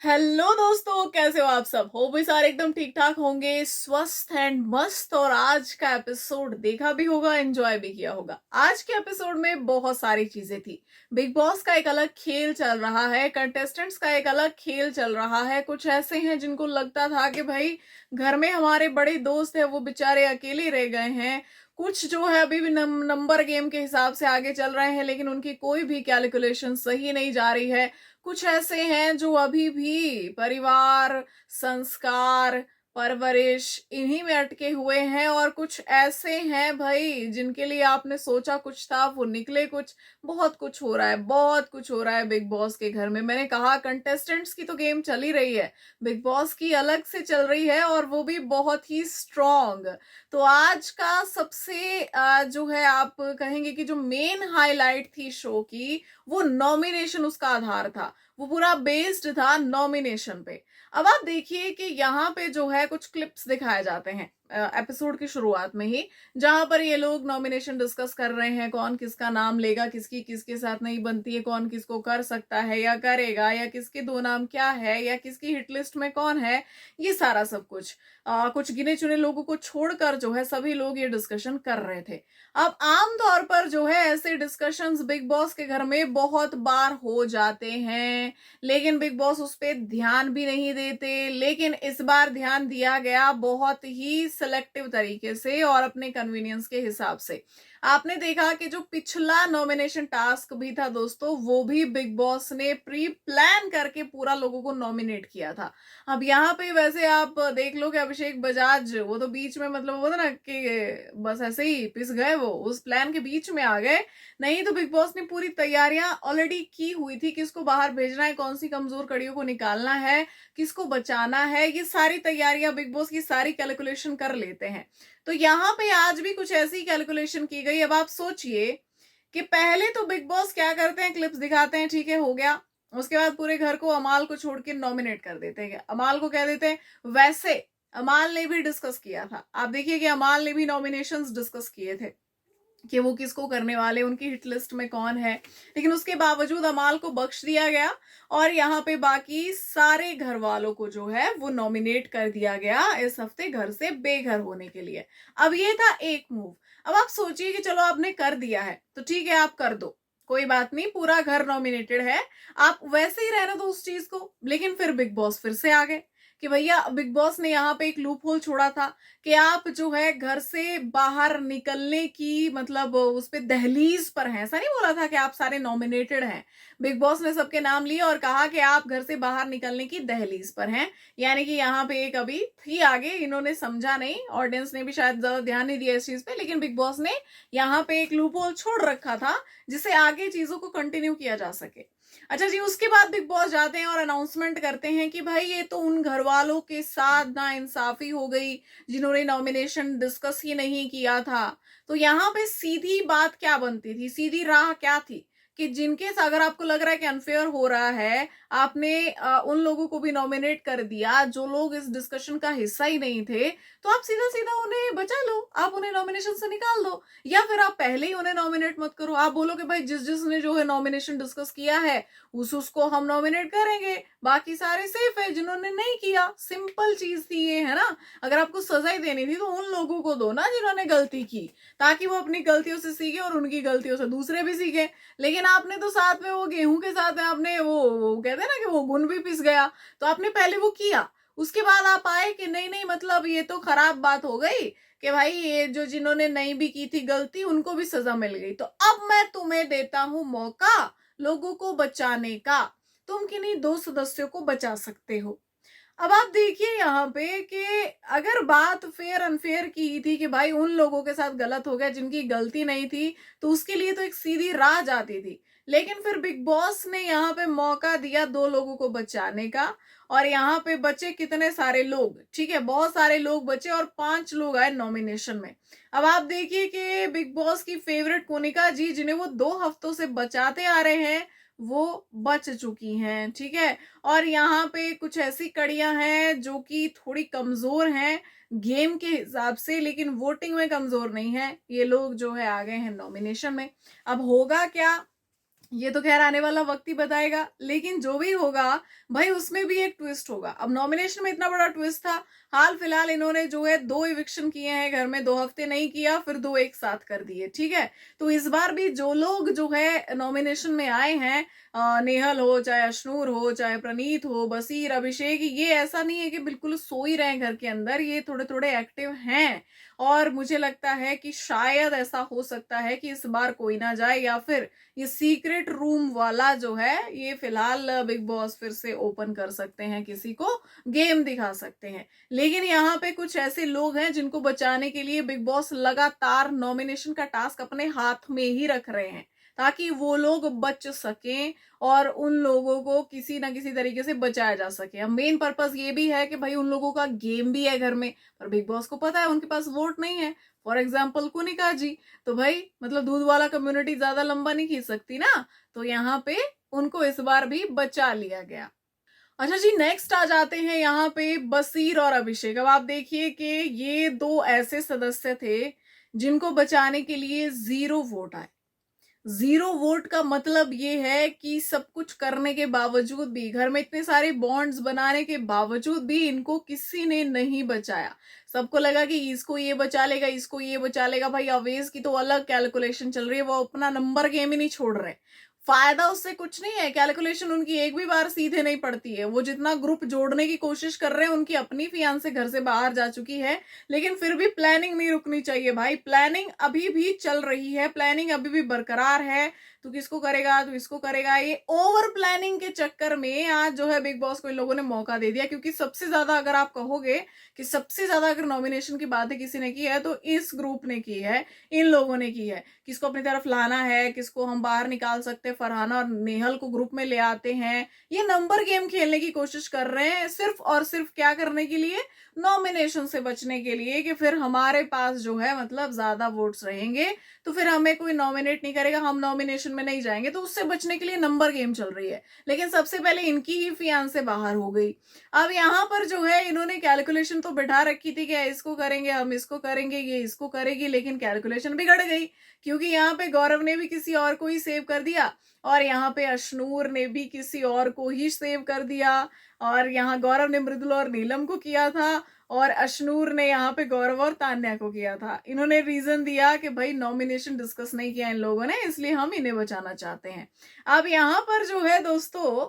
Hello दोस्तों, कैसे हो आप सब? हो भी सारे एकदम ठीक ठाक होंगे, स्वस्थ एंड मस्त। और आज का एपिसोड देखा भी होगा, एंजॉय भी किया होगा। आज के एपिसोड में बहुत सारी चीजें थी। बिग बॉस का एक अलग खेल चल रहा है, कंटेस्टेंट्स का एक अलग खेल चल रहा है। कुछ ऐसे हैं जिनको लगता था कि भाई घर में हमारे बड़े दोस्त है, वो बेचारे अकेले रह गए हैं। कुछ जो है अभी भी नंबर गेम के हिसाब से आगे चल रहे हैं, लेकिन उनकी कोई भी कैलकुलेशन सही नहीं जा रही है। कुछ ऐसे हैं जो अभी भी परिवार, संस्कार, परवरिश इन्हीं में अटके हुए हैं। और कुछ ऐसे हैं भाई जिनके लिए आपने सोचा कुछ था, वो निकले कुछ। बहुत कुछ हो रहा है, बहुत कुछ हो रहा है बिग बॉस के घर में। मैंने कहा कंटेस्टेंट्स की तो गेम चल ही रही है, बिग बॉस की अलग से चल रही है, और वो भी बहुत ही स्ट्रॉन्ग। तो आज का सबसे जो है, आप कहेंगे कि जो मेन हाईलाइट थी शो की, वो नॉमिनेशन उसका आधार था। वो पूरा बेस्ड था नॉमिनेशन पे। अब आप देखिए कि यहाँ पे जो है कुछ क्लिप्स दिखाए जाते हैं एपिसोड की शुरुआत में ही, जहां पर ये लोग नॉमिनेशन डिस्कस कर रहे हैं, कौन किसका नाम लेगा, किसकी किसके साथ नहीं बनती है, कौन किसको कर सकता है या करेगा, या किसके दो नाम क्या है, या किसकी हिट लिस्ट में कौन है। ये सारा सब कुछ कुछ गिने चुने लोगों को छोड़कर जो है सभी लोग ये डिस्कशन कर रहे थे। अब आम तौर पर जो है ऐसे डिस्कशंस बिग बॉस के घर में बहुत बार हो जाते हैं, लेकिन बिग बॉस उस पर ध्यान भी नहीं देते। लेकिन इस बार ध्यान दिया गया, बहुत ही सिलेक्टिव तरीके से और अपने कन्वीनियंस के हिसाब से। आपने देखा कि जो पिछला नॉमिनेशन टास्क भी था दोस्तों, वो भी बिग बॉस ने प्री प्लान करके पूरा लोगों को नॉमिनेट किया था। अब यहाँ पे वैसे आप देख लो कि अभिषेक बजाज वो तो बीच में, मतलब वो था ना कि बस ऐसे ही पिस गए, वो उस प्लान के बीच में आ गए। नहीं तो बिग बॉस ने पूरी तैयारियां ऑलरेडी की हुई थी, किसको बाहर भेजना है, कौन सी कमजोर कड़ियों को निकालना है, किसको बचाना है। ये सारी तैयारियां बिग बॉस की सारी कैलकुलेशन कर लेते हैं। तो यहाँ पे आज भी कुछ ऐसी कैलकुलेशन की गई। अब आप सोचिए कि पहले तो बिग बॉस क्या करते हैं, क्लिप्स दिखाते हैं, ठीक है, हो गया। उसके बाद पूरे घर को अमाल को छोड़ के नॉमिनेट कर देते हैं, अमाल को कह देते हैं। वैसे अमाल ने भी डिस्कस किया था, आप देखिए कि अमाल ने भी नॉमिनेशंस डिस्कस किए थे कि वो किसको करने वाले, उनकी हिट लिस्ट में कौन है। लेकिन उसके बावजूद अमाल को बख्श दिया गया, और यहाँ पे बाकी सारे घर वालों को जो है वो नॉमिनेट कर दिया गया इस हफ्ते घर से बेघर होने के लिए। अब ये था एक मूव। अब आप सोचिए कि चलो आपने कर दिया है तो ठीक है, आप कर दो, कोई बात नहीं, पूरा घर नॉमिनेटेड है, आप वैसे ही रहना दो उस चीज को। लेकिन फिर बिग बॉस फिर से आ गए कि भैया, बिग बॉस ने यहाँ पे एक लूप होल छोड़ा था कि आप जो है घर से बाहर निकलने की, मतलब उस पे दहलीज पर हैं। ऐसा नहीं बोला था कि आप सारे नॉमिनेटेड हैं, बिग बॉस ने सबके नाम लिए और कहा कि आप घर से बाहर निकलने की दहलीज पर हैं। यानी कि यहाँ पे एक अभी थी आगे, इन्होंने समझा नहीं, ऑडियंस ने भी शायद ज्यादा ध्यान नहीं दिया इस चीज पे, लेकिन बिग बॉस ने यहाँ पे एक लूप होल छोड़ रखा था जिससे आगे चीजों को कंटिन्यू किया जा सके। अच्छा जी, उसके बाद बिग बॉस जाते हैं और अनाउंसमेंट करते हैं कि भाई ये तो उन घर वालों के साथ ना इंसाफी हो गई जिन्होंने नॉमिनेशन डिस्कस ही नहीं किया था। तो यहाँ पे सीधी बात क्या बनती थी, सीधी राह क्या थी कि जिनके अगर आपको लग रहा है कि अनफेयर हो रहा है, आपने उन लोगों को भी नॉमिनेट कर दिया जो लोग इस डिस्कशन का हिस्सा ही नहीं थे, तो आप सीधा सीधा उन्हें बचा लो, आप उन्हें नॉमिनेशन से निकाल दो। या फिर आप पहले ही उन्हें नॉमिनेट मत करो, आप बोलो कि भाई जिस जिसने जो है नॉमिनेशन डिस्कस किया है उसको हम नॉमिनेट करेंगे, बाकी सारे सेफ है, जिन्होंने नहीं किया। सिंपल चीज थी ये, है ना। अगर आपको सजा ही देनी थी तो उन लोगों को दो ना जिन्होंने गलती की, ताकि वो अपनी गलतियों से सीखे और उनकी गलतियों से दूसरे भी सीखे। लेकिन आपने तो साथ में वो गेहूं के साथ में आपने वो कहते हैं ना कि वो गुण भी पिस गया, तो आपने पहले वो किया, उसके बाद आप आए कि नहीं नहीं, मतलब ये तो खराब बात हो गई कि भाई ये जो जिन्होंने नहीं भी की थी गलती, उनको भी सजा मिल गई, तो अब मैं तुम्हें देता हूं मौका लोगों को बचाने का, तुम किन्हीं दो सदस्यों को बचा सकते हो। अब आप देखिए यहाँ पे कि अगर बात फेयर अनफेयर की ही थी कि भाई उन लोगों के साथ गलत हो गया जिनकी गलती नहीं थी, तो उसके लिए तो एक सीधी राह जाती थी। लेकिन फिर बिग बॉस ने यहाँ पे मौका दिया दो लोगों को बचाने का, और यहाँ पे बचे कितने सारे लोग, ठीक है, बहुत सारे लोग बचे और 5 लोग आए नॉमिनेशन में। अब आप देखिए कि बिग बॉस की फेवरेट कोनिका जी, जिन्हें वो 2 हफ्तों से बचाते आ रहे हैं, वो बच चुकी हैं, ठीक है। और यहाँ पे कुछ ऐसी कड़ियां हैं जो कि थोड़ी कमजोर हैं गेम के हिसाब से, लेकिन वोटिंग में कमजोर नहीं है। ये लोग जो है आ गए हैं नॉमिनेशन में। अब होगा क्या, ये तो खैर आने वाला वक्त ही बताएगा, लेकिन जो भी होगा भाई उसमें भी एक ट्विस्ट होगा। अब नॉमिनेशन में इतना बड़ा ट्विस्ट था, हाल फिलहाल इन्होंने जो है 2 इविक्शन किए हैं घर में, 2 हफ्ते नहीं किया, फिर 2 एक साथ कर दिए, ठीक है। तो इस बार भी जो लोग जो है नॉमिनेशन में आए हैं, नेहल हो, चाहे अशनूर हो, चाहे प्रणीत हो, बसीर, अभिषेक, ये ऐसा नहीं है कि बिल्कुल सो ही रहे हैं घर के अंदर, ये थोड़े थोड़े एक्टिव हैं। और मुझे लगता है कि शायद ऐसा हो सकता है कि इस बार कोई ना जाए, या फिर ये सीक्रेट रूम वाला जो है ये फिलहाल बिग बॉस फिर से ओपन कर सकते हैं, किसी को गेम दिखा सकते हैं। लेकिन यहाँ पे कुछ ऐसे लोग हैं जिनको बचाने के लिए बिग बॉस लगातार नॉमिनेशन का टास्क अपने हाथ में ही रख रहे हैं, ताकि वो लोग बच सकें और उन लोगों को किसी ना किसी तरीके से बचाया जा सके। अब मेन पर्पस ये भी है कि भाई उन लोगों का गेम भी है घर में, पर बिग बॉस को पता है उनके पास वोट नहीं है। फॉर एग्जाम्पल कुनिका जी, तो भाई मतलब दूध वाला कम्युनिटी ज्यादा लंबा नहीं खींच सकती ना, तो यहाँ पे उनको इस बार भी बचा लिया गया। अच्छा जी, नेक्स्ट आ जाते हैं यहाँ पे बसीर और अभिषेक। अब आप देखिए कि ये 2 ऐसे सदस्य थे जिनको बचाने के लिए 0 वोट आए। 0 वोट का मतलब ये है कि सब कुछ करने के बावजूद भी, घर में इतने सारे बॉन्ड्स बनाने के बावजूद भी इनको किसी ने नहीं बचाया। सबको लगा कि इसको ये बचा लेगा, इसको ये बचा लेगा। भाई अवेज की तो अलग कैलकुलेशन चल रही है, वो अपना नंबर गेम ही नहीं छोड़ रहे। फायदा उससे कुछ नहीं है, कैलकुलेशन उनकी एक भी बार सीधे नहीं पड़ती है। वो जितना ग्रुप जोड़ने की कोशिश कर रहे हैं, उनकी अपनी फियांसे घर से बाहर जा चुकी है, लेकिन फिर भी प्लानिंग नहीं रुकनी चाहिए भाई। प्लानिंग अभी भी चल रही है, प्लानिंग अभी भी बरकरार है। तू किसको करेगा, तू इसको करेगा, ये ओवर प्लानिंग के चक्कर में आज जो है बिग बॉस को इन लोगों ने मौका दे दिया। क्योंकि सबसे ज्यादा अगर आप कहोगे कि सबसे ज्यादा अगर नॉमिनेशन की बातें किसी ने की है तो इस ग्रुप ने की है, इन लोगों ने की है। किसको अपनी तरफ लाना है, किसको हम बाहर निकाल सकते हैं, फरहाना और नेहल को ग्रुप में ले आते हैं। ये नंबर गेम खेलने की कोशिश कर रहे हैं, सिर्फ और सिर्फ क्या करने के लिए, नॉमिनेशन से बचने के लिए, कि फिर हमारे पास जो है मतलब ज्यादा वोट्स रहेंगे तो फिर हमें कोई नॉमिनेट नहीं करेगा, हम नॉमिनेशन में नहीं जाएंगे। तो उससे बचने के लिए नंबर गेम चल रही है। लेकिन सबसे पहले इनकी ही फियांसे बाहर हो गई। अब यहाँ पर जो है इन्होंने कैलकुलेशन तो बिठा रखी थी कि इसको करेंगे, हम इसको करेंगे, ये इसको करेगी, लेकिन कैलकुलेशन बिगड़ गई। क्योंकि यहाँ पे गौरव ने भी किसी और को ही सेव कर दिया, और यहाँ पे अशनूर ने भी किसी और को ही सेव कर दिया। और यहाँ गौरव ने मृदुल और नीलम को किया था, और अशनूर ने यहाँ पे गौरव और तान्या को किया था। इन्होंने रीजन दिया कि भाई नॉमिनेशन डिस्कस नहीं किया इन लोगों ने, इसलिए हम इन्हें बचाना चाहते हैं। अब यहाँ पर जो है दोस्तों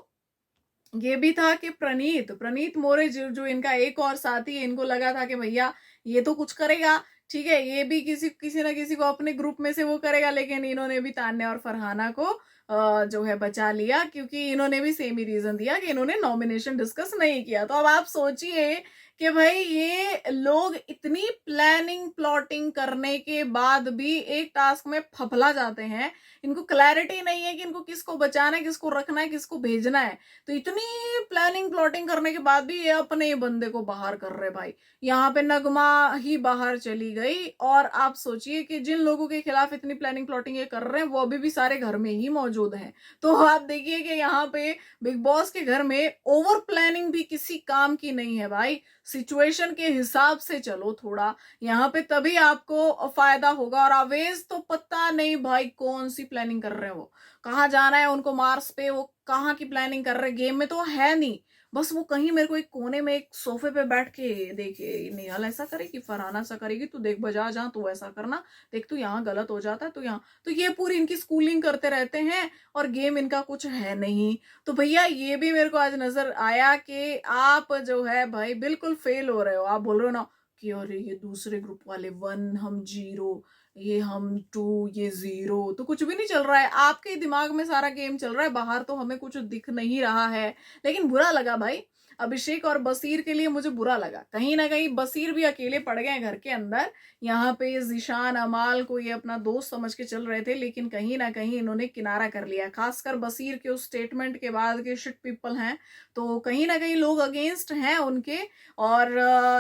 ये भी था कि प्रणीत प्रणीत मोरे जो इनका एक और साथी है, इनको लगा था कि भैया ये तो कुछ करेगा, ठीक है, ये भी किसी किसी ना किसी को अपने ग्रुप में से वो करेगा। लेकिन इन्होंने भी तान्या और फरहाना को जो है बचा लिया, क्योंकि इन्होंने भी सेम ही रीजन दिया कि इन्होंने नॉमिनेशन डिस्कस नहीं किया। तो अब आप सोचिए कि भाई ये लोग इतनी प्लानिंग प्लॉटिंग करने के बाद भी एक टास्क में फफला जाते हैं। इनको क्लैरिटी नहीं है कि इनको किसको बचाना है, किसको रखना है, किसको भेजना है। तो इतनी प्लानिंग प्लॉटिंग करने के बाद भी ये अपने बंदे को बाहर कर रहे भाई। यहाँ पे नगमा ही बाहर चली गई, और आप सोचिए कि जिन लोगों के खिलाफ इतनी प्लानिंग प्लॉटिंग ये कर रहे हैं वो अभी भी सारे घर में ही मौजूद हैं। तो आप देखिए कि यहाँ पे बिग बॉस के घर में ओवर प्लानिंग भी किसी काम की नहीं है भाई। सिचुएशन के हिसाब से चलो थोड़ा, यहाँ पे तभी आपको फायदा होगा। और अवेज तो पता नहीं भाई कौन सी प्लानिंग कर रहे हैं, वो कहाँ जाना है उनको मार्स पे, वो कहाँ की प्लानिंग कर रहे हैं, गेम में तो है नहीं। बस वो कहीं मेरे को एक कोने में एक सोफे पे बैठ के देखे, नेहल ऐसा करेगी, फरहाना ऐसा करेगी, तू देख बजा जा, तू ऐसा करना, देख तू यहाँ गलत हो जाता है, तो यहाँ, तो ये पूरी इनकी स्कूलिंग करते रहते हैं, और गेम इनका कुछ है नहीं। तो भैया ये भी मेरे को आज नजर आया कि आप जो है भाई बिल्कुल फेल हो रहे हो। आप बोल रहे हो ना कि अरे ये दूसरे ग्रुप वाले 1, हम 0, ये हम 2, ये 0, तो कुछ भी नहीं चल रहा है, आपके ही दिमाग में सारा गेम चल रहा है, बाहर तो हमें कुछ दिख नहीं रहा है। लेकिन बुरा लगा भाई, अभिषेक और बसीर के लिए मुझे बुरा लगा। कहीं ना कहीं बसीर भी अकेले पड़ गए घर के अंदर। यहाँ पे जिशान अमाल को ये अपना दोस्त समझ के चल रहे थे, लेकिन कहीं ना कहीं इन्होंने किनारा कर लिया। खासकर बसीर के उस स्टेटमेंट के बाद के शिट पीपल हैं, तो कहीं ना कहीं लोग अगेंस्ट हैं उनके। और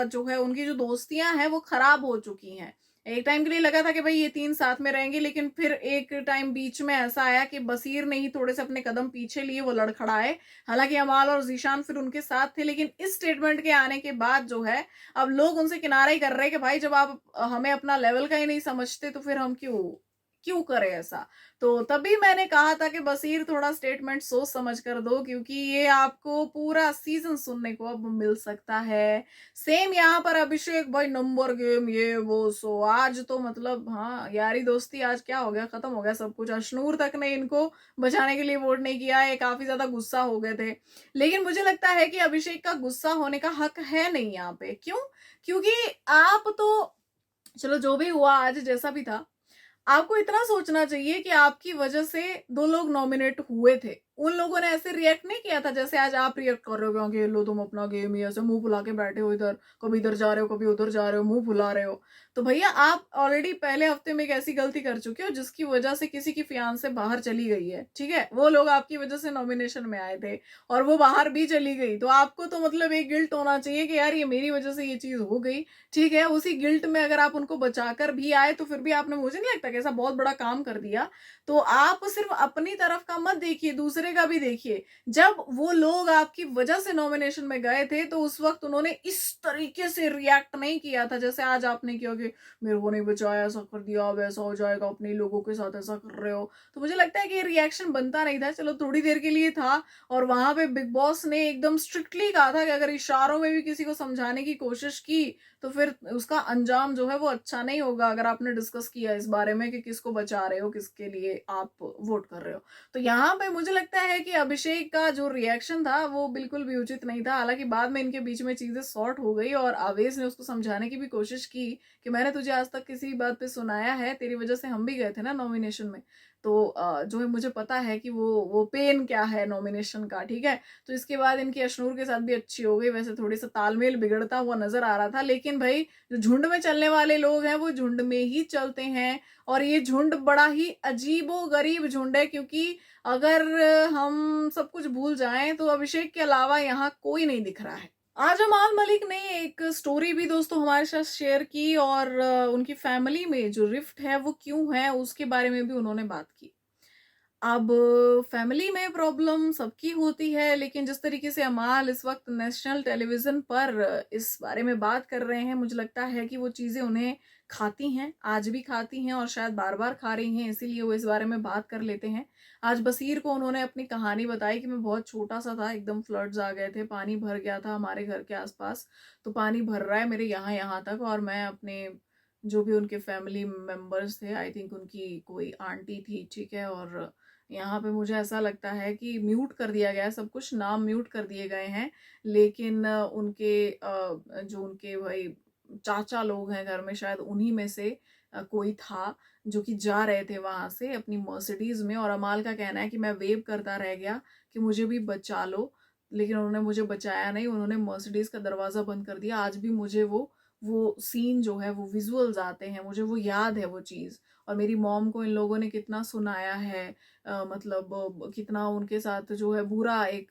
जो है उनकी जो दोस्तियां हैं वो खराब हो चुकी हैं। एक टाइम के लिए लगा था कि भाई ये 3 साथ में रहेंगे, लेकिन फिर एक टाइम बीच में ऐसा आया कि बसीर ने ही थोड़े से अपने कदम पीछे लिए, वो लड़खड़ाए। हालांकि अमाल और जीशान फिर उनके साथ थे, लेकिन इस स्टेटमेंट के आने के बाद जो है अब लोग उनसे किनारा ही कर रहे हैं कि भाई जब आप हमें अपना लेवल का ही नहीं समझते तो फिर हम क्यों क्यों करे ऐसा। तो तभी मैंने कहा था कि बसीर थोड़ा स्टेटमेंट सोच समझ कर दो, क्योंकि ये आपको पूरा सीजन सुनने को अब मिल सकता है। सेम यहाँ पर अभिषेक भाई नंबर गेम ये वो, सो आज तो मतलब हाँ यारी दोस्ती आज क्या हो गया, खत्म हो गया सब कुछ। अशनूर तक ने इनको बचाने के लिए वोट नहीं किया, ये काफी ज्यादा गुस्सा हो गए थे। लेकिन मुझे लगता है कि अभिषेक का गुस्सा होने का हक है नहीं यहाँ पे। क्यों? क्योंकि आप तो चलो जो भी हुआ आज जैसा भी था, आपको इतना सोचना चाहिए कि आपकी वजह से दो लोग नॉमिनेट हुए थे। उन लोगों ने ऐसे रिएक्ट नहीं किया था जैसे आज आप रिएक्ट कर रहे हो कि लो तुम अपना गेम ही ऐसे मुंह फुला के बैठे हो, इधर कभी इधर जा रहे हो कभी उधर जा रहे हो, मुंह फुला रहे हो। तो भैया आप ऑलरेडी पहले हफ्ते में एक ऐसी गलती कर चुके हो जिसकी वजह से किसी की फियांसे बाहर चली गई है, ठीक है। वो लोग आपकी वजह से नॉमिनेशन में आए थे और वो बाहर भी चली गई, तो आपको तो मतलब एक गिल्ट होना चाहिए कि यार ये मेरी वजह से ये चीज हो गई, ठीक है। उसी गिल्ट में अगर आप उनको बचाकर भी आए तो फिर भी आपने, मुझे नहीं लगता कि ऐसा बहुत बड़ा काम कर दिया। तो आप सिर्फ अपनी तरफ का मत देखिए, दूसरे का भी देखिए। जब वो लोग आपकी वजह से नॉमिनेशन में गए थे तो उस वक्त उन्होंने इस तरीके से रिएक्ट नहीं किया था जैसे आज आपने किया कि मेरे को नहीं बचाया, ऐसा कर दिया, अब ऐसा हो जाएगा, अपने लोगों के साथ ऐसा कर रहे हो। तो मुझे लगता है कि ये रिएक्शन बनता नहीं था, चलो थोड़ी देर के लिए था। और वहां पे बिग बॉस ने एकदम स्ट्रिक्टली कहा था कि अगर इशारों में भी किसी को समझाने की कोशिश की तो फिर उसका अंजाम जो है वो अच्छा नहीं होगा। अगर आपने डिस्कस किया इस बारे में कि किसको बचा रहे हो, किसके लिए आप वोट कर रहे हो। तो यहाँ पे मुझे लगता है कि अभिषेक का जो रिएक्शन था वो बिल्कुल भी उचित नहीं था। हालांकि बाद में इनके बीच में चीजें सॉर्ट हो गई और आवेश ने उसको समझाने की भी कोशिश की कि मैंने तुझे आज तक किसी बात पे सुनाया है, तेरी वजह से हम भी गए थे ना नॉमिनेशन में, तो जो है मुझे पता है कि वो पेन क्या है नॉमिनेशन का, ठीक है। तो इसके बाद इनकी अशनूर के साथ भी अच्छी हो गई। वैसे थोड़ी सा तालमेल बिगड़ता हुआ नजर आ रहा था, लेकिन भाई जो झुंड में चलने वाले लोग हैं वो झुंड में ही चलते हैं। और ये झुंड बड़ा ही अजीबो गरीब झुंड है, क्योंकि अगर हम सब कुछ भूल जाएं तो अभिषेक के अलावा यहाँ कोई नहीं दिख रहा है। आज अमाल मलिक ने एक स्टोरी भी दोस्तों हमारे साथ शेयर की और उनकी फैमिली में जो रिफ्ट है वो क्यों है उसके बारे में भी उन्होंने बात की। अब फैमिली में प्रॉब्लम सबकी होती है, लेकिन जिस तरीके से अमाल इस वक्त नेशनल टेलीविजन पर इस बारे में बात कर रहे हैं, मुझे लगता है कि वो चीजें उन्हें खाती हैं, आज भी खाती हैं और शायद बार बार खा रही हैं, इसीलिए वो इस बारे में बात कर लेते हैं। आज बसीर को उन्होंने अपनी कहानी बताई कि मैं बहुत छोटा सा था, एकदम फ्लड्स आ गए थे, पानी भर गया था हमारे घर के आसपास, तो पानी भर रहा है मेरे यहाँ यहाँ तक, और मैं अपने जो भी उनके फैमिली मेंबर्स थे, आई थिंक उनकी कोई आंटी थी, ठीक है, और यहाँ पे मुझे ऐसा लगता है कि म्यूट कर दिया गया है सब कुछ, नाम म्यूट कर दिए गए हैं, लेकिन जो उनके भाई चाचा लोग हैं घर में, शायद उन्हीं में से कोई था जो कि जा रहे थे वहां से अपनी मर्सिडीज में, और अमाल का कहना है कि मैं वेव करता रह गया कि मुझे भी बचा लो, लेकिन उन्होंने मुझे बचाया नहीं, उन्होंने मर्सिडीज का दरवाजा बंद कर दिया। आज भी मुझे वो सीन जो है, वो विजुअल्स आते हैं, मुझे वो याद है वो चीज। और मेरी मॉम को इन लोगों ने कितना सुनाया है, मतलब कितना उनके साथ जो है बुरा एक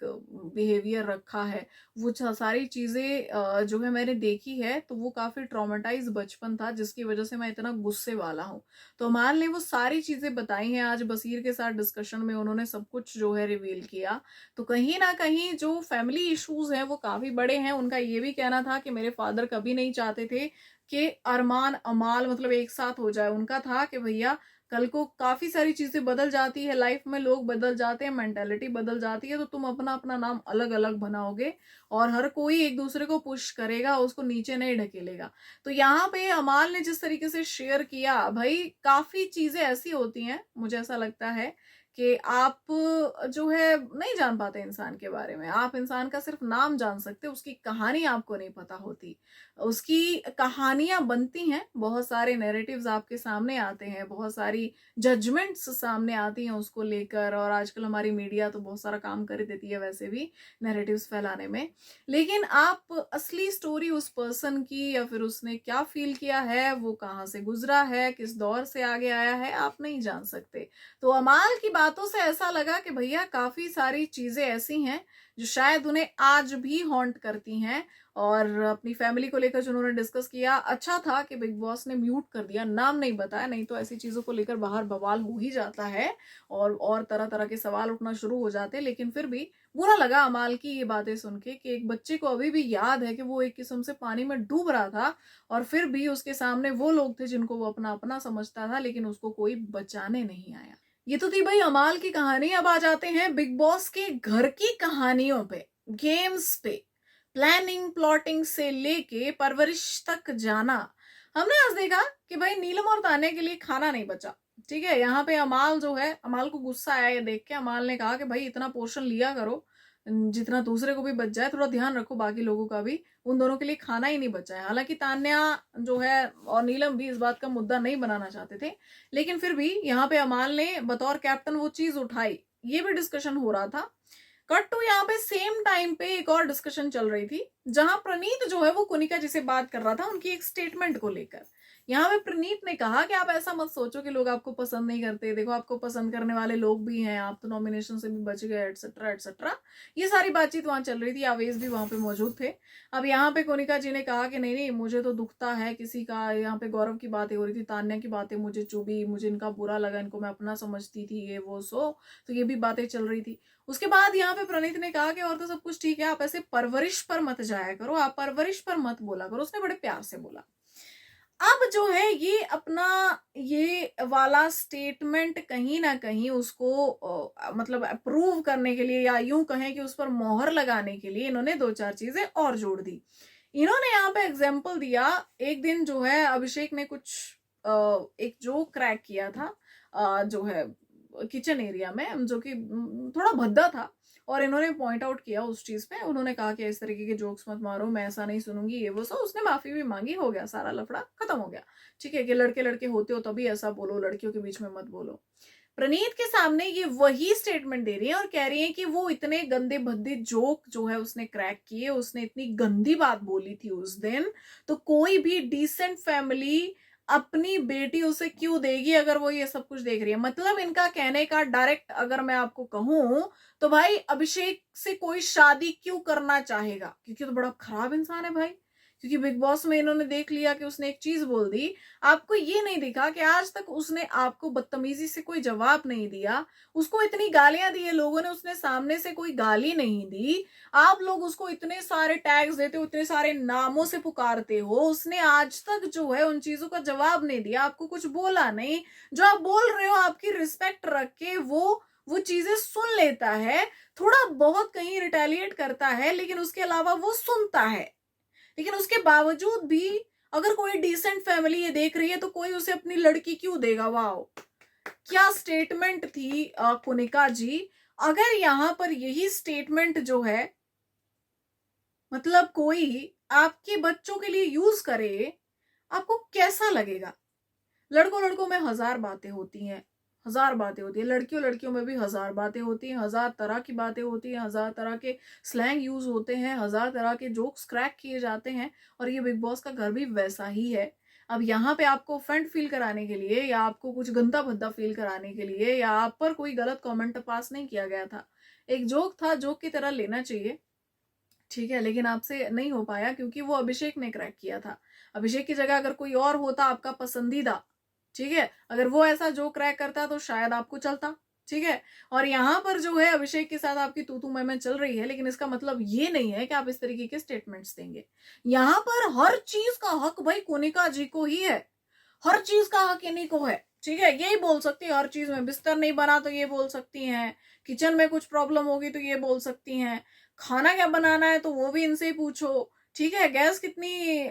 बिहेवियर रखा है, वो सारी चीजें जो है मैंने देखी है। तो वो काफी ट्रॉमेटाइज बचपन था जिसकी वजह से मैं इतना गुस्से वाला हूँ। तो अमाल ने वो सारी चीजें बताई हैं आज बसीर के साथ डिस्कशन में, उन्होंने सब कुछ जो है रिवील किया। तो कहीं ना कहीं जो फैमिली इश्यूज हैं वो काफी बड़े हैं। उनका ये भी कहना था कि मेरे फादर कभी नहीं चाहते थे कि अरमान अमाल मतलब एक साथ हो जाए। उनका था कि भैया कल को काफी सारी चीजें बदल जाती है लाइफ में, लोग बदल जाते हैं, मेंटेलिटी बदल जाती है, तो तुम अपना अपना नाम अलग अलग बनाओगे और हर कोई एक दूसरे को पुश करेगा, उसको नीचे नहीं ढकेलेगा। तो यहाँ पे अमाल ने जिस तरीके से शेयर किया, भाई काफी चीजें ऐसी होती हैं, मुझे ऐसा लगता है कि आप जो है नहीं जान पाते इंसान के बारे में, आप इंसान का सिर्फ नाम जान सकते, उसकी कहानी आपको नहीं पता होती। उसकी कहानियां बनती हैं, बहुत सारे नैरेटिव्स आपके सामने आते हैं, बहुत सारी जजमेंट्स सामने आती हैं उसको लेकर, और आजकल हमारी मीडिया तो बहुत सारा काम कर देती है वैसे भी नैरेटिव्स फैलाने में। लेकिन आप असली स्टोरी उस पर्सन की, या फिर उसने क्या फील किया है, वो कहाँ से गुजरा है, किस दौर से आगे आया है, आप नहीं जान सकते। तो अमाल की बातों से ऐसा लगा कि भैया काफी सारी चीजें ऐसी हैं जो शायद उन्हें आज भी हॉन्ट करती हैं। और अपनी फैमिली को लेकर जो उन्होंने डिस्कस किया, अच्छा था कि बिग बॉस ने म्यूट कर दिया, नाम नहीं बताया, नहीं तो ऐसी चीजों को लेकर बाहर बवाल हो ही जाता है और तरह तरह के सवाल उठना शुरू हो जाते हैं। लेकिन फिर भी बुरा लगा अमाल की ये बातें सुन के कि एक बच्चे को अभी भी याद है कि वो एक किस्म से पानी में डूब रहा था और फिर भी उसके सामने वो लोग थे जिनको वो अपना अपना समझता था, लेकिन उसको कोई बचाने नहीं आया। ये तो थी भाई अमाल की कहानी। अब आ जाते हैं बिग बॉस के घर की कहानियों पे, गेम्स पे, प्लानिंग प्लॉटिंग से लेके परवरिश तक जाना। हमने आज देखा कि भाई नीलम और तान्या के लिए खाना नहीं बचा। ठीक है, यहाँ पे अमाल जो है, अमाल को गुस्सा आया ये देख के। अमाल ने कहा कि भाई इतना पोर्शन लिया करो जितना दूसरे को भी बच जाए, थोड़ा ध्यान रखो बाकी लोगों का भी। उन दोनों के लिए खाना ही नहीं बचा है। हालांकि तान्या जो है और नीलम भी इस बात का मुद्दा नहीं बनाना चाहते थे, लेकिन फिर भी यहाँ पे अमाल ने बतौर कैप्टन वो चीज उठाई। ये भी डिस्कशन हो रहा था। कट टू यहाँ पे सेम टाइम पे एक और डिस्कशन चल रही थी जहां प्रणीत जो है वो कुनिका जी से बात कर रहा था उनकी एक स्टेटमेंट को लेकर। यहाँ पे प्रणीत ने कहा कि आप ऐसा मत सोचो कि लोग आपको पसंद नहीं करते, देखो आपको पसंद करने वाले लोग भी हैं, आप तो नॉमिनेशन से भी बच गए, एटसेट्रा एटसेट्रा। ये सारी बातचीत वहां चल रही थी, आवेश भी वहां पे मौजूद थे। अब यहाँ पे कोनिका जी ने कहा कि नहीं नहीं, मुझे तो दुखता है किसी का। यहाँ पे गौरव की बातें हो रही थी, तान्या की बातें मुझे चुभी, मुझे इनका बुरा लगा, इनको मैं अपना समझती थी, ये वो सो। तो ये भी बातें चल रही थी। उसके बाद यहाँ पे प्रणीत ने कहा कि और तो सब कुछ ठीक है, आप ऐसे परवरिश पर मत जाया करो, आप परवरिश पर मत बोला करो। उसने बड़े प्यार से बोला। अब जो है ये अपना ये वाला स्टेटमेंट कहीं ना कहीं उसको मतलब अप्रूव करने के लिए, या यूं कहें कि उस पर मोहर लगाने के लिए, इन्होंने दो चार चीजें और जोड़ दी। इन्होंने यहाँ पे एग्जाम्पल दिया। एक दिन जो है अभिषेक ने कुछ एक जोक क्रैक किया था जो है किचन एरिया में, जो कि थोड़ा भद्दा था। और इन्होंने पॉइंट आउट किया उस चीज पे। उन्होंने कहा कि इस तरीके के जोक्स मत मारो, मैं ऐसा नहीं सुनूंगी, ये वो। सो उसने माफी भी मांगी, हो गया सारा लफड़ा खत्म हो गया। ठीक है कि लड़के लड़के होते हो तभी ऐसा बोलो, लड़कियों के बीच में मत बोलो। प्रणीत के सामने ये वही स्टेटमेंट दे रही है और कह रही है कि वो इतने गंदे भद्दे जोक जो है उसने क्रैक किए, उसने इतनी गंदी बात बोली थी उस दिन, तो कोई भी डिसेंट फैमिली अपनी बेटी उसे क्यों देगी अगर वो ये सब कुछ देख रही है। मतलब इनका कहने का डायरेक्ट अगर मैं आपको कहूं तो भाई अभिषेक से कोई शादी क्यों करना चाहेगा, क्योंकि तो बड़ा खराब इंसान है भाई। क्योंकि बिग बॉस में इन्होंने देख लिया कि उसने एक चीज बोल दी। आपको ये नहीं दिखा कि आज तक उसने आपको बदतमीजी से कोई जवाब नहीं दिया, उसको इतनी गालियां दी है लोगों ने, उसने सामने से कोई गाली नहीं दी। आप लोग उसको इतने सारे टैग्स देते हो, इतने सारे नामों से पुकारते हो, उसने आज तक जो है उन चीजों का जवाब नहीं दिया, आपको कुछ बोला नहीं। जो आप बोल रहे हो आपकी रिस्पेक्ट रख के वो चीजें सुन लेता है, थोड़ा बहुत कहीं रिटेलिएट करता है, लेकिन उसके अलावा वो सुनता है। लेकिन उसके बावजूद भी अगर कोई डिसेंट फैमिली ये देख रही है तो कोई उसे अपनी लड़की क्यों देगा। वाओ, क्या स्टेटमेंट थी कुनिका जी। अगर यहां पर यही स्टेटमेंट जो है मतलब कोई आपके बच्चों के लिए यूज करे, आपको कैसा लगेगा। लड़कों लड़कों में हजार बातें होती हैं, हजार बातें होती है, लड़कियों लड़कियों में भी हजार बातें होती हैं, हजार तरह की बातें होती हैं, हजार तरह के स्लैंग यूज होते हैं, हजार तरह के जोक्स क्रैक किए जाते हैं। और ये बिग बॉस का घर भी वैसा ही है। अब यहाँ पे आपको ऑफेंड फील कराने के लिए, या आपको कुछ गंदा भद्दा फील कराने के लिए, या आप पर कोई गलत कमेंट पास नहीं किया गया था। एक जोक था, जोक की तरह लेना चाहिए, ठीक है, लेकिन आपसे नहीं हो पाया क्योंकि वो अभिषेक ने क्रैक किया था। अभिषेक की जगह अगर कोई और होता आपका पसंदीदा, ठीक है, अगर वो ऐसा जो क्रैक करता तो शायद आपको चलता। ठीक है, और यहाँ पर जो है अभिषेक के साथ आपकी तू तू मैं चल रही है, लेकिन इसका मतलब ये नहीं है कि आप इस तरीके के स्टेटमेंट्स देंगे। यहाँ पर हर चीज का हक भाई कोनिका जी को ही है, हर चीज का हक इन्हीं को है। ठीक है, यही बोल सकती है हर चीज में। बिस्तर नहीं बना तो ये बोल सकती हैं, किचन में कुछ प्रॉब्लम होगी तो ये बोल सकती हैं, खाना क्या बनाना है तो वो भी इनसे ही पूछो। ठीक है, गैस कितनी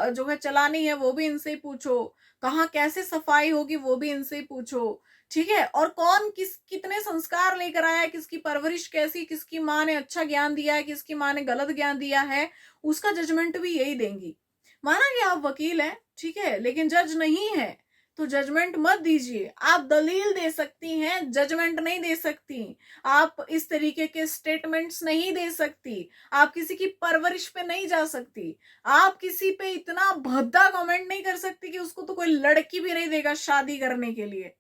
जो है चलानी है वो भी इनसे ही पूछो, कहाँ कैसे सफाई होगी वो भी इनसे ही पूछो। ठीक है, और कौन कितने संस्कार लेकर आया है, किसकी परवरिश कैसी, किसकी माँ ने अच्छा ज्ञान दिया है, किसकी माँ ने गलत ज्ञान दिया है, उसका जजमेंट भी यही देंगी। माना कि आप वकील हैं, ठीक है, लेकिन जज नहीं है, तो जजमेंट मत दीजिए। आप दलील दे सकती हैं, जजमेंट नहीं दे सकती। आप इस तरीके के स्टेटमेंट्स नहीं दे सकती, आप किसी की परवरिश पे नहीं जा सकती, आप किसी पे इतना भद्दा कमेंट नहीं कर सकती कि उसको तो कोई लड़की भी नहीं देगा शादी करने के लिए।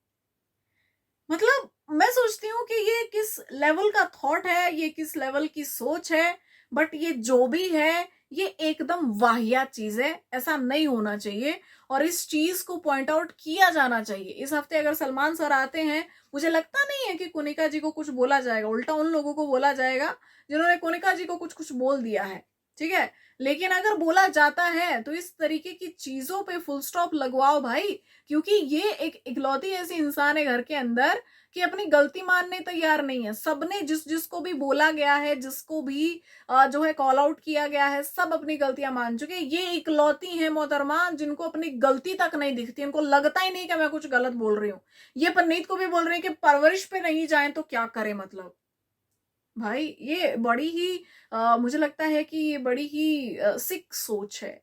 मतलब मैं सोचती हूँ कि ये किस लेवल का थॉट है, ये किस लेवल की सोच है, बट ये जो भी है ये एकदम वाहियात चीज है, ऐसा नहीं होना चाहिए और इस चीज को पॉइंट आउट किया जाना चाहिए। इस हफ्ते अगर सलमान सर आते हैं, मुझे लगता नहीं है कि कोनिका जी को कुछ बोला जाएगा, उल्टा उन लोगों को बोला जाएगा जिन्होंने कोनिका जी को कुछ कुछ बोल दिया है, ठीक है। लेकिन अगर बोला जाता है तो इस तरीके की चीजों पे फुल स्टॉप लगवाओ भाई, क्योंकि ये एक इकलौती ऐसी इंसान है घर के अंदर कि अपनी गलती मानने तैयार नहीं है। सबने जिसको भी बोला गया है, जिसको भी जो है कॉल आउट किया गया है, सब अपनी गलतियां मान चुके हैं। ये इकलौती है मोहतरमा जिनको अपनी गलती तक नहीं दिखती, उनको लगता ही नहीं कि मैं कुछ गलत बोल रही हूँ। ये परनीत को भी बोल रही है कि परवरिश पे नहीं जाए तो क्या करे, मतलब भाई ये बड़ी ही मुझे लगता है कि ये बड़ी ही सिक सोच है।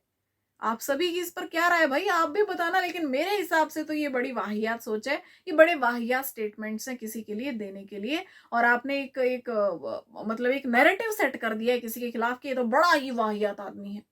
आप सभी की इस पर क्या राय है भाई, आप भी बताना। लेकिन मेरे हिसाब से तो ये बड़ी वाहियात सोच है, ये बड़े वाहियात स्टेटमेंट्स हैं किसी के लिए देने के लिए। और आपने एक मतलब एक नैरेटिव सेट कर दिया है किसी के खिलाफ कि ये तो बड़ा ही वाहियात आदमी है।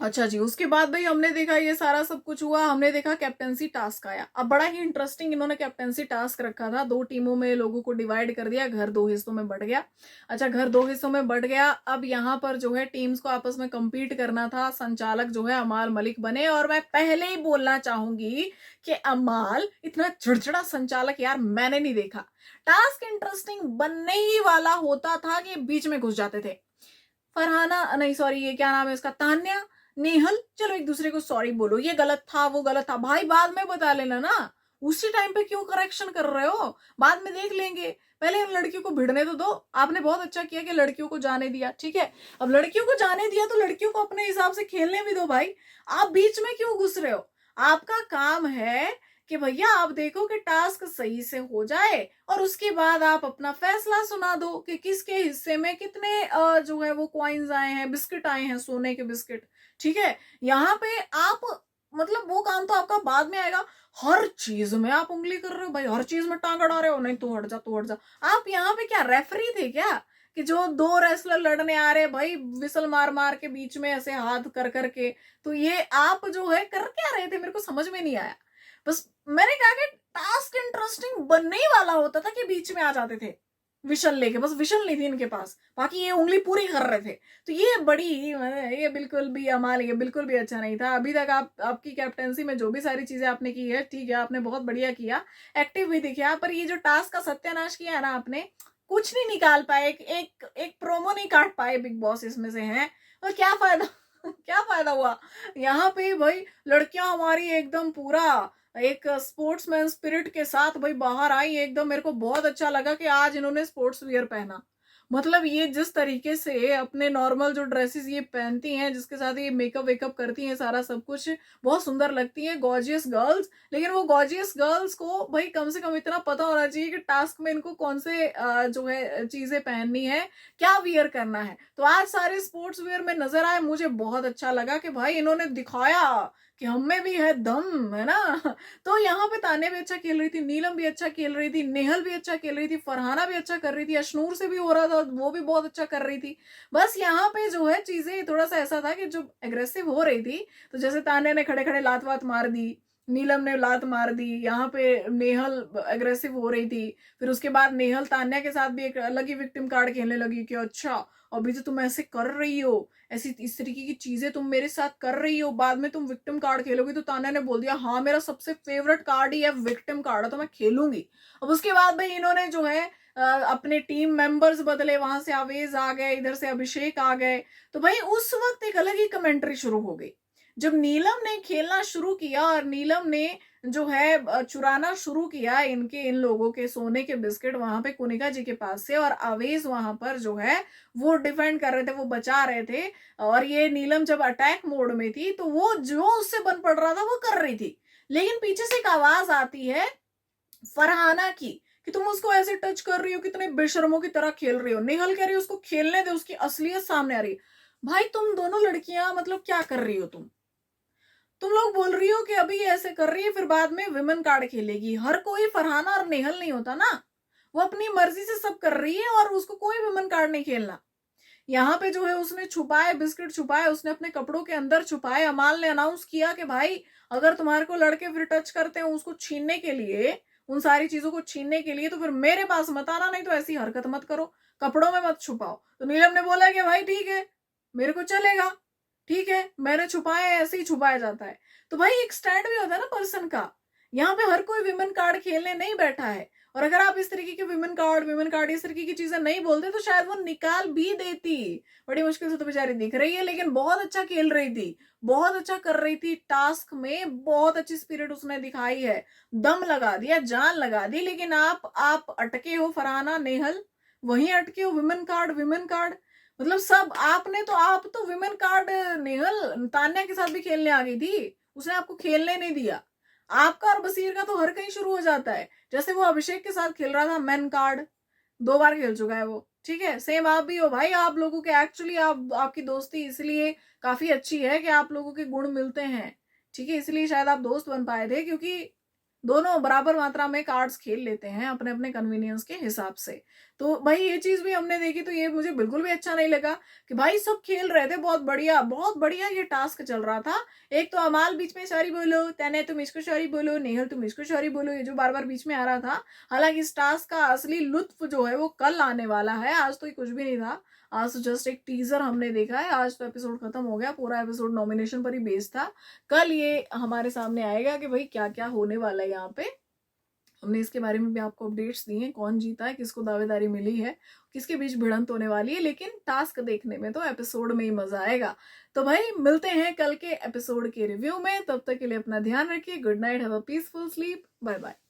अच्छा जी, उसके बाद भाई हमने देखा ये सारा सब कुछ हुआ, हमने देखा कैप्टेंसी टास्क आया। अब बड़ा ही इंटरेस्टिंग इन्होंने कैप्टेंसी टास्क रखा था, 2 टीमों में लोगों को डिवाइड कर दिया, घर 2 हिस्सों में बढ़ गया। अच्छा, घर 2 हिस्सों में बढ़ गया। अब यहाँ पर जो है टीम्स को आपस में compete करना था। संचालक जो है अमाल मलिक बने, और मैं पहले ही बोलना चाहूंगी कि अमाल इतना चिड़चिड़ा संचालक यार मैंने नहीं देखा। टास्क इंटरेस्टिंग बनने ही वाला होता था कि बीच में घुस जाते थे। फरहाना नहीं, सॉरी, ये क्या नाम है इसका, तान्या, नेहल, चलो एक दूसरे को सॉरी बोलो, ये गलत था वो गलत था, भाई बाद में बता लेना ना, उसी टाइम पे क्यों करेक्शन कर रहे हो, बाद में देख लेंगे, पहले उन लड़कियों को भिड़ने तो दो। आपने बहुत अच्छा किया कि लड़कियों को जाने दिया, ठीक है। अब लड़कियों को जाने दिया तो लड़कियों को अपने हिसाब से खेलने भी दो भाई, आप बीच में क्यों घुस रहे हो। आपका काम है कि भैया आप देखो कि टास्क सही से हो जाए और उसके बाद आप अपना फैसला सुना दो कि किसके हिस्से में कितने जो है वो कॉइन्स आए हैं, बिस्किट आए हैं, सोने के बिस्किट, ठीक है। यहाँ पे आप मतलब वो काम तो आपका बाद में आएगा। हर चीज में आप उंगली कर रहे हो भाई, हर चीज में टांग अड़ा रहे हो, नहीं तो हट जा तो हट जा। आप यहाँ पे क्या रेफरी थे क्या कि जो 2 रेसलर लड़ने आ रहे भाई विसल मार मार के बीच में ऐसे हाथ कर करके, तो ये आप जो है कर क्या रहे थे, मेरे को समझ में नहीं आया। बस मैंने कहा कि टास्क इंटरेस्टिंग बनने ही वाला होता था कि बीच में आ जाते थे विशल लेके, बस विशल नहीं थी इनके पास, बाकी ये उंगली पूरी कर रहे थे। तो ये बड़ी ये बिल्कुल भी अमाल, ये बिल्कुल भी अच्छा नहीं था। अभी तक आपकी कैप्टेंसी में जो भी सारी चीजें आपने की है, ठीक है, आपने बहुत बढ़िया किया, एक्टिव भी दिखा, पर ये जो टास्क का सत्यानाश किया है ना आपने, कुछ नहीं निकाल पाए, एक प्रोमो नहीं काट पाए बिग बॉस इसमें से है, और क्या फायदा क्या फायदा हुआ। यहाँ पे भाई लड़कियां हमारी एकदम पूरा एक स्पोर्ट्समैन स्पिरिट के साथ भाई बाहर आई एकदम। मेरे को बहुत अच्छा लगा कि आज इन्होंने स्पोर्ट्स वियर पहना, मतलब ये जिस तरीके से अपने नॉर्मल जो ड्रेसेस ये पहनती हैं, जिसके साथ ये मेकअप वेकअप करती हैं, सारा सब कुछ बहुत सुंदर लगती है, गॉर्जियस गर्ल्स। लेकिन वो गॉर्जियस गर्ल्स को भाई कम से कम इतना पता होना चाहिए कि टास्क में इनको कौन से जो है चीजें पहननी है, क्या वियर करना है। तो आज सारे स्पोर्ट्स वियर में नजर आए, मुझे बहुत अच्छा लगा कि भाई इन्होंने दिखाया कि हम में भी है दम, है ना। तो यहाँ पे तान्या भी अच्छा खेल रही थी, नीलम भी अच्छा खेल रही थी, नेहल भी अच्छा खेल रही थी, फरहाना भी अच्छा कर रही थी, अशनूर से भी हो रहा था, वो भी बहुत अच्छा कर रही थी। बस यहाँ पे जो है चीजें थोड़ा सा ऐसा था कि जो एग्रेसिव हो रही थी, तो जैसे तान्या ने खड़े खड़े लात वात मार दी, नीलम ने लात मार दी, यहाँ पे नेहल एग्रेसिव हो रही थी। फिर उसके बाद नेहल तान्या के साथ भी एक अलग ही विक्टिम कार्ड खेलने लगी कि अच्छा अभी तो तुम ऐसे कर रही हो, ऐसी इस तरीके की चीजें तुम मेरे साथ कर रही हो, बाद में तुम विक्टिम कार्ड खेलोगी। तो तान्या ने बोल दिया हाँ मेरा सबसे फेवरेट कार्ड ही है विक्टिम कार्ड, तो मैं खेलूंगी। अब उसके बाद भाई इन्होंने जो है अपने टीम मेंबर्स बदले, वहां से आवेज आ गए, इधर से अभिषेक आ गए। तो भाई उस वक्त एक अलग ही कमेंट्री शुरू हो गई जब नीलम ने खेलना शुरू किया और नीलम ने जो है चुराना शुरू किया इन लोगों के सोने के बिस्किट वहां पे कुनिका जी के पास से, और आवेज वहां पर जो है वो डिफेंड कर रहे थे, वो बचा रहे थे। और ये नीलम जब अटैक मोड में थी तो वो जो उससे बन पड़ रहा था वो कर रही थी। लेकिन पीछे से एक आवाज आती है फरहाना की कि तुम उसको ऐसे टच कर रही हो, कितने बेशर्मों की तरह खेल रही हो। निहल कह रही हो उसको खेलने दे, उसकी असलियत सामने आ रही है। भाई तुम दोनों लड़कियां मतलब क्या कर रही हो, तुम लोग बोल रही हो कि अभी ऐसे कर रही है, फिर बाद में विमेन कार्ड खेलेगी। हर कोई फरहाना और नेहल नहीं होता ना, वो अपनी मर्जी से सब कर रही है और उसको कोई विमेन कार्ड नहीं खेलना। यहाँ पे जो है उसने छुपाए बिस्किट, छुपाए उसने अपने कपड़ों के अंदर छुपाए। अमाल ने अनाउंस किया कि भाई अगर तुम्हारे को लड़के फिर टच करते हो उसको छीनने के लिए उन सारी चीजों को छीनने के लिए, तो फिर मेरे पास मत आना, नहीं तो ऐसी हरकत मत करो, कपड़ों में मत छुपाओ। तो नीलम ने बोला कि भाई ठीक है, मेरे को चलेगा, ठीक है, मैंने छुपाया है, ऐसे ही छुपाया जाता है। तो भाई एक स्टैंड भी होता है ना पर्सन का। यहाँ पे हर कोई विमेन कार्ड खेलने नहीं बैठा है, और अगर आप इस तरीके के विमेन कार्ड इस तरीके की चीजें नहीं बोलते तो शायद वो निकाल भी देती। बड़ी मुश्किल से तो बेचारी दिख रही है, लेकिन बहुत अच्छा खेल रही थी, बहुत अच्छा कर रही थी, टास्क में बहुत अच्छी स्पिरिट उसने दिखाई है, दम लगा दिया, जान लगा दी। लेकिन आप अटके हो फरहाना, नेहल, वहीं अटके हो, विमेन कार्ड मतलब सब आपने तो, आप तो विमेन कार्ड नेहल तान्या के साथ भी खेलने आ गई थी, उसने आपको खेलने नहीं दिया। आपका और बसीर का तो हर कहीं शुरू हो जाता है, जैसे वो अभिषेक के साथ खेल रहा था मेन कार्ड, 2 बार खेल चुका है वो, ठीक है। सेम आप भी हो भाई, आप लोगों के एक्चुअली आपकी दोस्ती इसलिए काफी अच्छी है कि आप लोगों के गुण मिलते हैं, ठीक है, इसलिए शायद आप दोस्त बन पाए थे, क्योंकि दोनों बराबर मात्रा में कार्ड्स खेल लेते हैं अपने अपने कन्वीनियंस के हिसाब से। तो भाई ये चीज भी हमने देखी, तो ये मुझे बिल्कुल भी अच्छा नहीं लगा कि भाई सब खेल रहे थे, बहुत बढ़िया ये टास्क चल रहा था। एक तो अमाल बीच में सॉरी बोलो, तने तुम इसको सॉरी बोलो, नेहल तुम इसको सॉरी बोलो, ये जो बार बार बीच में आ रहा था। हालांकि इस टास्क का असली लुत्फ जो है वो कल आने वाला है, आज तो ये कुछ भी नहीं था, आज तो जस्ट एक टीजर हमने देखा है, आज तो एपिसोड खत्म हो गया, पूरा एपिसोड नॉमिनेशन पर ही बेस्ड था। कल ये हमारे सामने आएगा कि भाई क्या क्या होने वाला है यहाँ पे। हमने इसके बारे में भी आपको अपडेट्स दिए हैं, कौन जीता है, किसको दावेदारी मिली है, किसके बीच भिड़ंत होने वाली है, लेकिन टास्क देखने में तो एपिसोड में ही मजा आएगा। तो भाई मिलते हैं कल के एपिसोड के रिव्यू में, तब तक के लिए अपना ध्यान रखिए, good night, have a peaceful sleep, bye bye.